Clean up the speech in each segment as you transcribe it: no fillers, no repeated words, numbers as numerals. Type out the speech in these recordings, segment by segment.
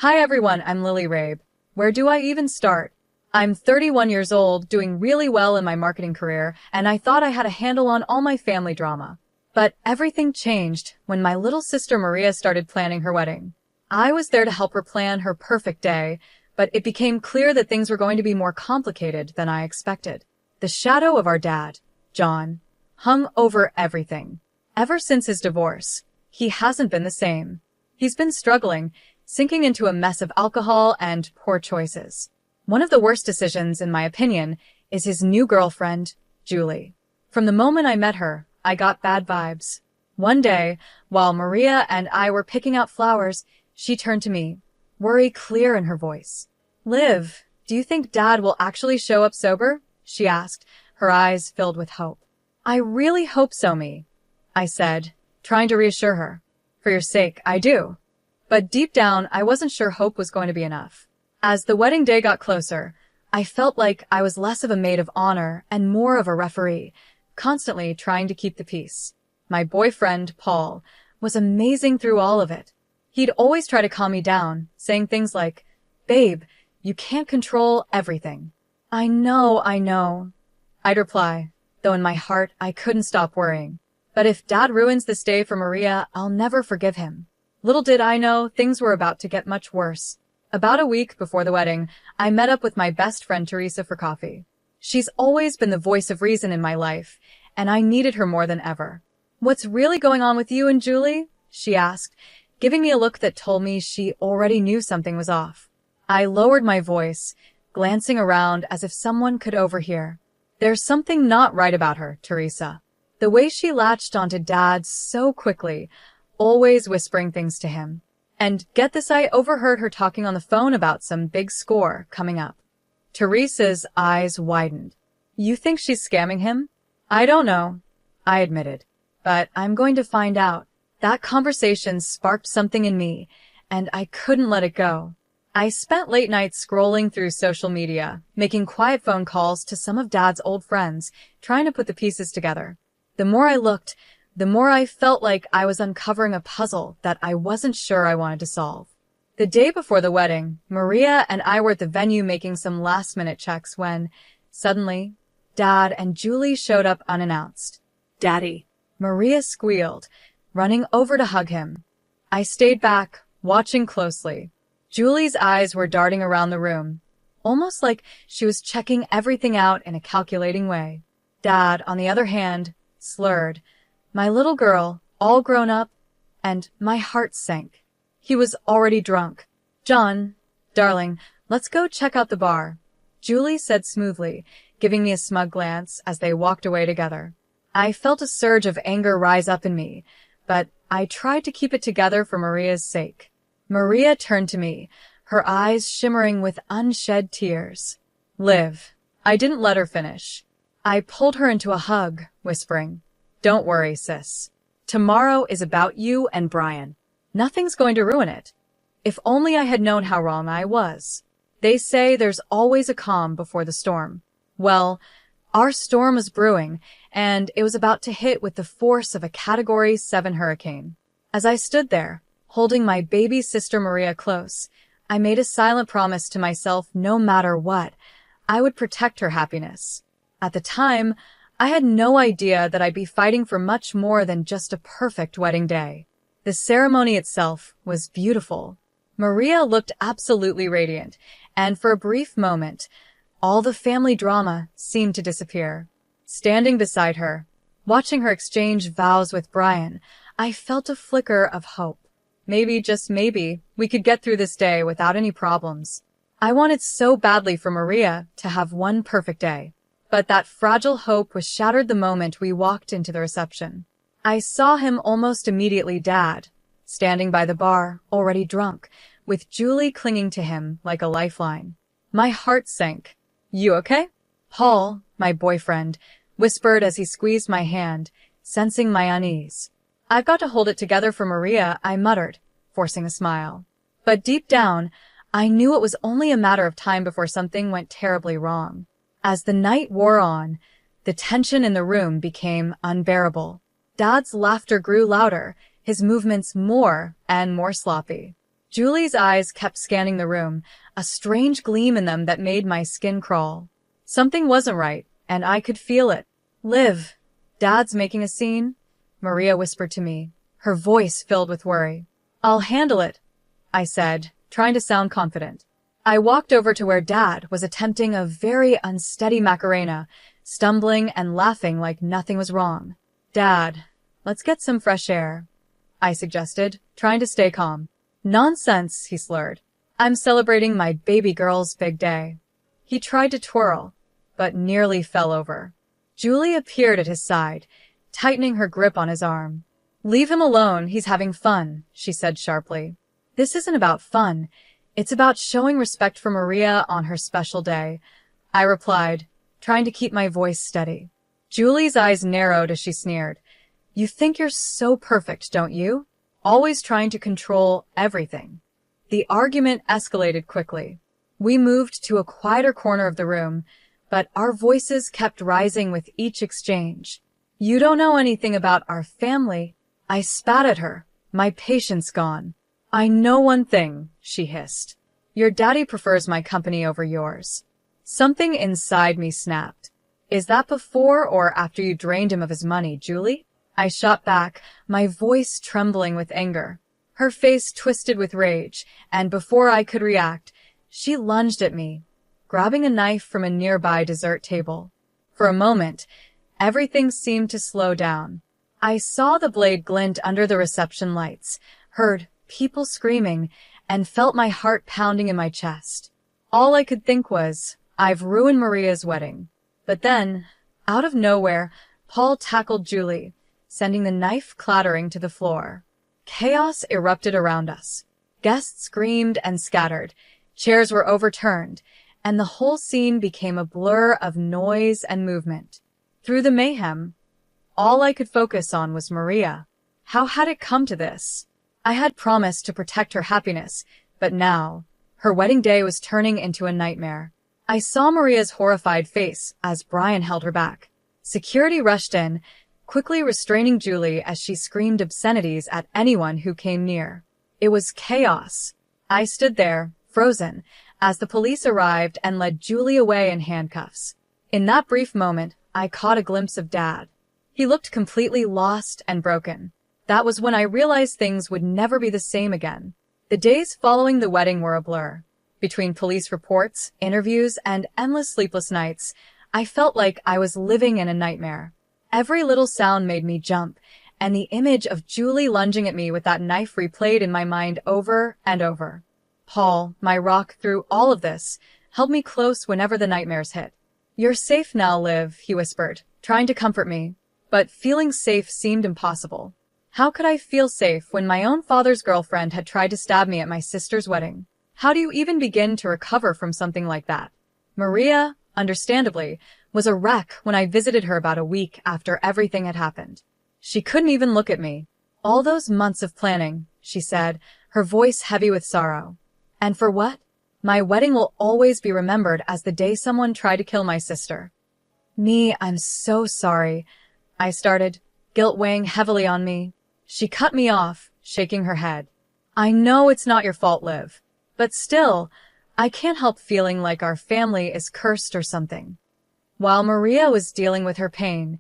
Hi everyone, I'm Lily Rabe. Where do I even start? I'm 31 years old, doing really well in my marketing career, and I thought I had a handle on all my family drama. But everything changed when my little sister Maria started planning her wedding. I was there to help her plan her perfect day, but it became clear that things were going to be more complicated than I expected. The shadow of our dad, John, hung over everything. Ever since his divorce, he hasn't been the same. He's been struggling, sinking into a mess of alcohol and poor choices. One of the worst decisions, in my opinion, is his new girlfriend, Julie. From the moment I met her, I got bad vibes. One day, while Maria and I were picking out flowers, she turned to me, worry clear in her voice. "Liv, do you think Dad will actually show up sober?" she asked, her eyes filled with hope. "I really hope so, I said, trying to reassure her. "For your sake, I do." But deep down, I wasn't sure hope was going to be enough. As the wedding day got closer, I felt like I was less of a maid of honor and more of a referee, constantly trying to keep the peace. My boyfriend, Paul, was amazing through all of it. He'd always try to calm me down, saying things like, "Babe, you can't control everything." I know. I'd reply, though in my heart I couldn't stop worrying. But if Dad ruins this day for Maria, I'll never forgive him. Little did I know, things were about to get much worse. About a week before the wedding, I met up with my best friend Teresa for coffee. She's always been the voice of reason in my life, and I needed her more than ever. "What's really going on with you and Julie?" she asked, giving me a look that told me she already knew something was off. I lowered my voice, glancing around as if someone could overhear. "There's something not right about her, Teresa." The way she latched onto Dad so quickly, always whispering things to him. And get this, I overheard her talking on the phone about some big score coming up. Teresa's eyes widened. "You think she's scamming him?" "I don't know," I admitted. "But I'm going to find out." That conversation sparked something in me, and I couldn't let it go. I spent late nights scrolling through social media, making quiet phone calls to some of Dad's old friends, trying to put the pieces together. The more I looked, the more I felt like I was uncovering a puzzle that I wasn't sure I wanted to solve. The day before the wedding, Maria and I were at the venue making some last-minute checks when, suddenly, Dad and Julie showed up unannounced. "Daddy," Maria squealed, running over to hug him. I stayed back, watching closely. Julie's eyes were darting around the room, almost like she was checking everything out in a calculating way. Dad, on the other hand, slurred, "My little girl, all grown up," and my heart sank. He was already drunk. "John, darling, let's go check out the bar," Julie said smoothly, giving me a smug glance as they walked away together. I felt a surge of anger rise up in me, but I tried to keep it together for Maria's sake. Maria turned to me, her eyes shimmering with unshed tears. "Liv." I didn't let her finish. I pulled her into a hug, whispering, "Don't worry, sis. Tomorrow is about you and Brian. Nothing's going to ruin it." If only I had known how wrong I was. They say there's always a calm before the storm. Well, our storm was brewing, and it was about to hit with the force of a Category 7 hurricane. As I stood there, holding my baby sister Maria close, I made a silent promise to myself no matter what, I would protect her happiness. At the time, I had no idea that I'd be fighting for much more than just a perfect wedding day. The ceremony itself was beautiful. Maria looked absolutely radiant, and for a brief moment, all the family drama seemed to disappear. Standing beside her, watching her exchange vows with Brian, I felt a flicker of hope. Maybe, just maybe, we could get through this day without any problems. I wanted so badly for Maria to have one perfect day. But that fragile hope was shattered the moment we walked into the reception. I saw him almost immediately, Dad, standing by the bar, already drunk, with Julie clinging to him like a lifeline. My heart sank. "You okay?" Paul, my boyfriend, whispered as he squeezed my hand, sensing my unease. "I've got to hold it together for Maria," I muttered, forcing a smile. But deep down, I knew it was only a matter of time before something went terribly wrong. As the night wore on, the tension in the room became unbearable. Dad's laughter grew louder, his movements more and more sloppy. Julie's eyes kept scanning the room, a strange gleam in them that made my skin crawl. Something wasn't right, and I could feel it. Liv, Dad's making a scene? Maria whispered to me, her voice filled with worry. I'll handle it, I said, trying to sound confident. I walked over to where Dad was attempting a very unsteady Macarena, stumbling and laughing like nothing was wrong. Dad, let's get some fresh air, I suggested, trying to stay calm. Nonsense, he slurred. I'm celebrating my baby girl's big day. He tried to twirl, but nearly fell over. Julie appeared at his side, tightening her grip on his arm. Leave him alone, he's having fun, she said sharply. This isn't about fun. It's about showing respect for Maria on her special day, I replied, trying to keep my voice steady. Julie's eyes narrowed as she sneered. You think you're so perfect, don't you? Always trying to control everything. The argument escalated quickly. We moved to a quieter corner of the room, but our voices kept rising with each exchange. You don't know anything about our family. I spat at her, my patience gone. I know one thing, she hissed. Your daddy prefers my company over yours. Something inside me snapped. Is that before or after you drained him of his money, Julie? I shot back, my voice trembling with anger. Her face twisted with rage, and before I could react, she lunged at me, grabbing a knife from a nearby dessert table. For a moment, everything seemed to slow down. I saw the blade glint under the reception lights, heard people screaming, and felt my heart pounding in my chest. All I could think was, I've ruined Maria's wedding. But then, out of nowhere, Paul tackled Julie, sending the knife clattering to the floor. Chaos erupted around us. Guests screamed and scattered, chairs were overturned, and the whole scene became a blur of noise and movement. Through the mayhem, all I could focus on was Maria. How had it come to this? I had promised to protect her happiness, but now, her wedding day was turning into a nightmare. I saw Maria's horrified face as Brian held her back. Security rushed in, quickly restraining Julie as she screamed obscenities at anyone who came near. It was chaos. I stood there, frozen, as the police arrived and led Julie away in handcuffs. In that brief moment, I caught a glimpse of Dad. He looked completely lost and broken. That was when I realized things would never be the same again. The days following the wedding were a blur. Between police reports, interviews, and endless sleepless nights, I felt like I was living in a nightmare. Every little sound made me jump, and the image of Julie lunging at me with that knife replayed in my mind over and over. Paul, my rock through all of this, held me close whenever the nightmares hit. You're safe now, Liv, he whispered, trying to comfort me. But feeling safe seemed impossible. How could I feel safe when my own father's girlfriend had tried to stab me at my sister's wedding? How do you even begin to recover from something like that? Maria, understandably, was a wreck when I visited her about a week after everything had happened. She couldn't even look at me. All those months of planning, she said, her voice heavy with sorrow. And for what? My wedding will always be remembered as the day someone tried to kill my sister. I'm so sorry, I started, guilt weighing heavily on me. She cut me off, shaking her head. I know it's not your fault, Liv. But still, I can't help feeling like our family is cursed or something. While Maria was dealing with her pain,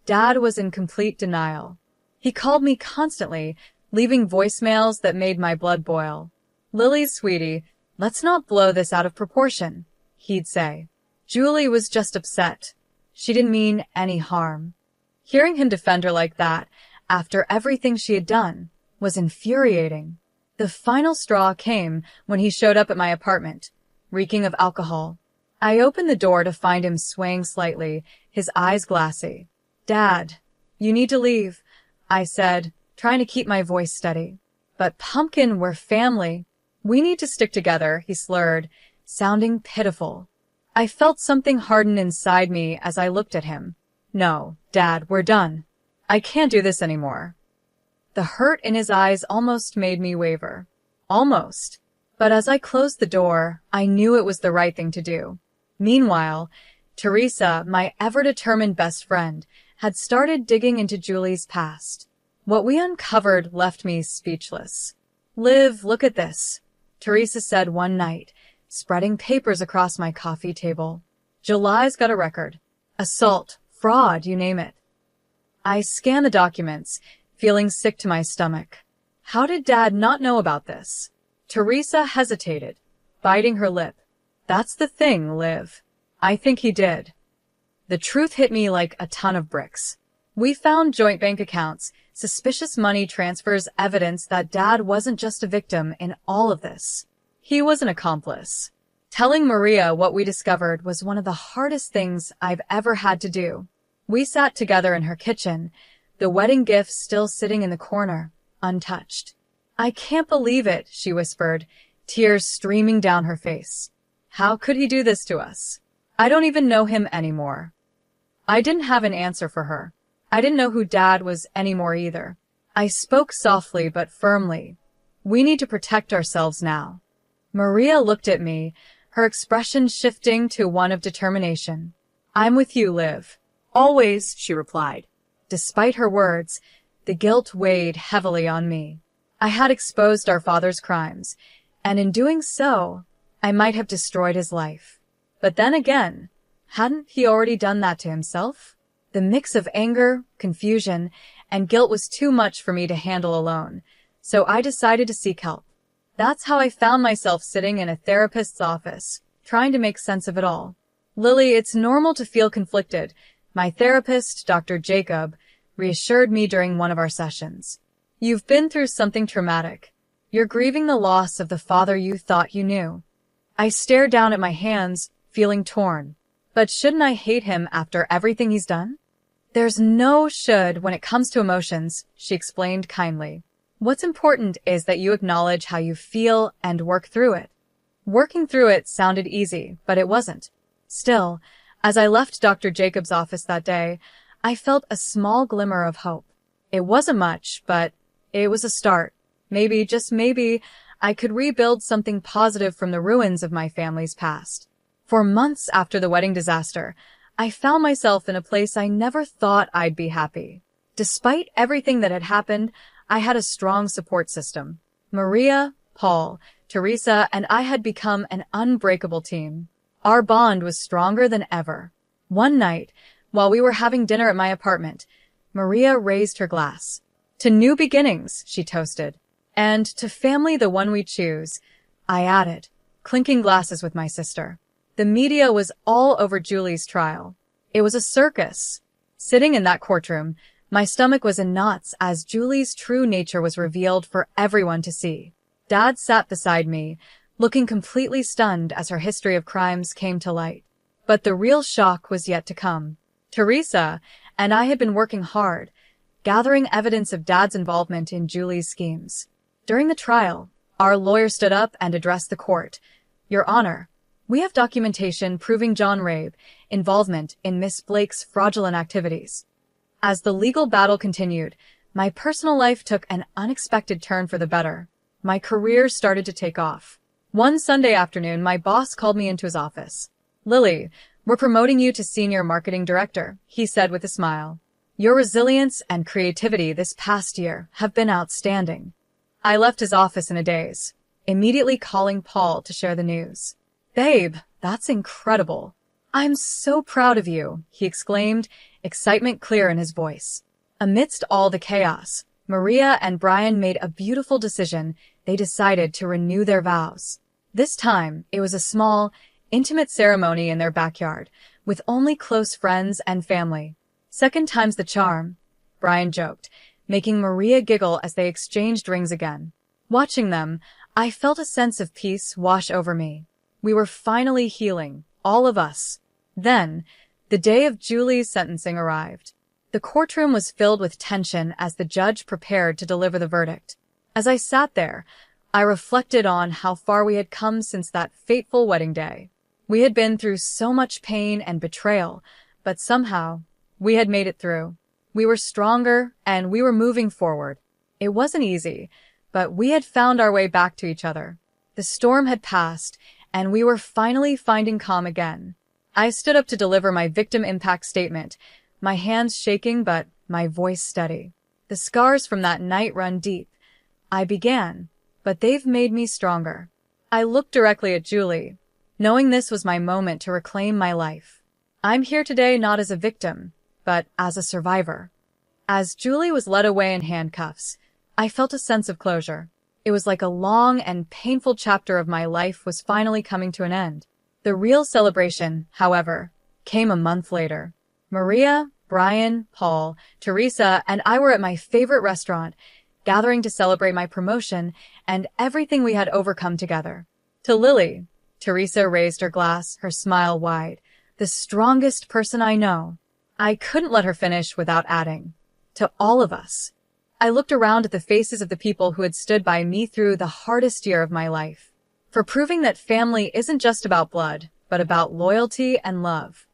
Dad was in complete denial. He called me constantly, leaving voicemails that made my blood boil. Lily, sweetie, let's not blow this out of proportion, he'd say. Julie was just upset. She didn't mean any harm. Hearing him defend her like that, after everything she had done, was infuriating. The final straw came when he showed up at my apartment, reeking of alcohol. I opened the door to find him swaying slightly, his eyes glassy. Dad, you need to leave, I said, trying to keep my voice steady. But Pumpkin, we're family. We need to stick together, he slurred, sounding pitiful. I felt something harden inside me as I looked at him. No, Dad, we're done. I can't do this anymore. The hurt in his eyes almost made me waver. Almost. But as I closed the door, I knew it was the right thing to do. Meanwhile, Teresa, my ever-determined best friend, had started digging into Julie's past. What we uncovered left me speechless. "Liv, look at this," Teresa said one night, spreading papers across my coffee table. "July's got a record. Assault, fraud, you name it." I scanned the documents, feeling sick to my stomach. How did Dad not know about this? Teresa hesitated, biting her lip. "That's the thing, Liv. I think he did." The truth hit me like a ton of bricks. We found joint bank accounts, suspicious money transfers, evidence that Dad wasn't just a victim in all of this. He was an accomplice. Telling Maria what we discovered was one of the hardest things I've ever had to do. We sat together in her kitchen, the wedding gifts still sitting in the corner, untouched. "I can't believe it," she whispered, tears streaming down her face. "How could he do this to us? I don't even know him anymore." I didn't have an answer for her. I didn't know who Dad was anymore either. I spoke softly but firmly. "We need to protect ourselves now." Maria looked at me, her expression shifting to one of determination. "I'm with you, Liv." "Always," she replied. Despite her words, the guilt weighed heavily on me. I had exposed our father's crimes, and in doing so, I might have destroyed his life. But then again, hadn't he already done that to himself? The mix of anger, confusion, and guilt was too much for me to handle alone, so I decided to seek help. That's how I found myself sitting in a therapist's office, trying to make sense of it all. "Lily, it's normal to feel conflicted," my therapist, Dr. Jacob, reassured me during one of our sessions. "You've been through something traumatic. You're grieving the loss of the father you thought you knew." I stared down at my hands, feeling torn. But shouldn't I hate him after everything he's done? "There's no should when it comes to emotions," she explained kindly. "What's important is that you acknowledge how you feel and work through it." Working through it sounded easy, but it wasn't. Still, as I left Dr. Jacob's office that day, I felt a small glimmer of hope. It wasn't much, but it was a start. Maybe, just maybe, I could rebuild something positive from the ruins of my family's past. For months after the wedding disaster, I found myself in a place I never thought I'd be happy. Despite everything that had happened, I had a strong support system. Maria, Paul, Teresa, and I had become an unbreakable team. Our bond was stronger than ever. One night, while we were having dinner at my apartment, Maria raised her glass. "To new beginnings," she toasted. "And to family, the one we choose," I added, clinking glasses with my sister. The media was all over Julie's trial. It was a circus. Sitting in that courtroom, my stomach was in knots as Julie's true nature was revealed for everyone to see. Dad sat beside me, looking completely stunned as her history of crimes came to light. But the real shock was yet to come. Teresa and I had been working hard, gathering evidence of Dad's involvement in Julie's schemes. During the trial, our lawyer stood up and addressed the court. "Your Honor, we have documentation proving John Rabe's involvement in Miss Blake's fraudulent activities." As the legal battle continued, my personal life took an unexpected turn for the better. My career started to take off. One Sunday afternoon, my boss called me into his office. "Lily, we're promoting you to Senior Marketing Director," he said with a smile. "Your resilience and creativity this past year have been outstanding." I left his office in a daze, immediately calling Paul to share the news. "Babe, that's incredible. I'm so proud of you," he exclaimed, excitement clear in his voice. Amidst all the chaos, Maria and Brian made a beautiful decision. They decided to renew their vows. This time, it was a small, intimate ceremony in their backyard, with only close friends and family. "Second time's the charm," Brian joked, making Maria giggle as they exchanged rings again. Watching them, I felt a sense of peace wash over me. We were finally healing, all of us. Then, the day of Julie's sentencing arrived. The courtroom was filled with tension as the judge prepared to deliver the verdict. As I sat there, I reflected on how far we had come since that fateful wedding day. We had been through so much pain and betrayal, but somehow, we had made it through. We were stronger, and we were moving forward. It wasn't easy, but we had found our way back to each other. The storm had passed, and we were finally finding calm again. I stood up to deliver my victim impact statement, my hands shaking but my voice steady. "The scars from that night run deep." I began, but they've made me stronger. I looked directly at Julie, knowing this was my moment to reclaim my life. I'm here today not as a victim, but as a survivor. As Julie was led away in handcuffs, I felt a sense of closure. It was like a long and painful chapter of my life was finally coming to an end. The real celebration, however, came a month later. Maria, Brian, Paul, Teresa, and I were at my favorite restaurant, gathering to celebrate my promotion and everything we had overcome together. To Lily, Teresa raised her glass, her smile wide. The strongest person I know. I couldn't let her finish without adding. To all of us. I looked around at the faces of the people who had stood by me through the hardest year of my life. For proving that family isn't just about blood, but about loyalty and love.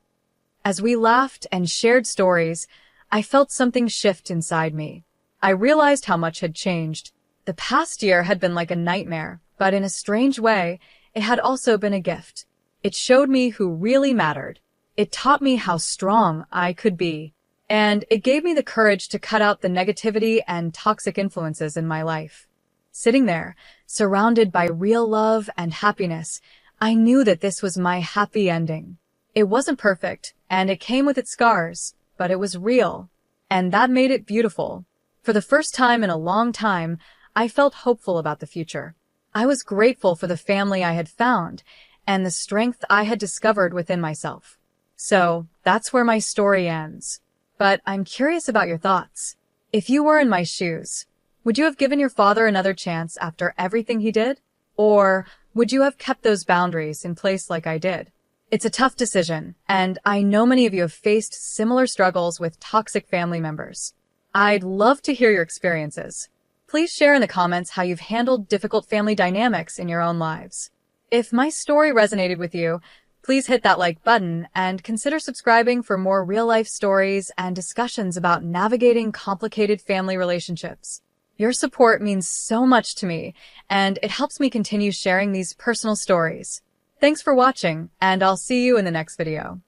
As we laughed and shared stories, I felt something shift inside me. I realized how much had changed. The past year had been like a nightmare, but in a strange way, it had also been a gift. It showed me who really mattered. It taught me how strong I could be. And it gave me the courage to cut out the negativity and toxic influences in my life. Sitting there, surrounded by real love and happiness, I knew that this was my happy ending. It wasn't perfect, and it came with its scars, but it was real. And that made it beautiful. For the first time in a long time, I felt hopeful about the future. I was grateful for the family I had found, and the strength I had discovered within myself. So, that's where my story ends. But I'm curious about your thoughts. If you were in my shoes, would you have given your father another chance after everything he did? Or would you have kept those boundaries in place like I did? It's a tough decision, and I know many of you have faced similar struggles with toxic family members. I'd love to hear your experiences. Please share in the comments how you've handled difficult family dynamics in your own lives. If my story resonated with you, please hit that like button and consider subscribing for more real-life stories and discussions about navigating complicated family relationships. Your support means so much to me, and it helps me continue sharing these personal stories. Thanks for watching, and I'll see you in the next video.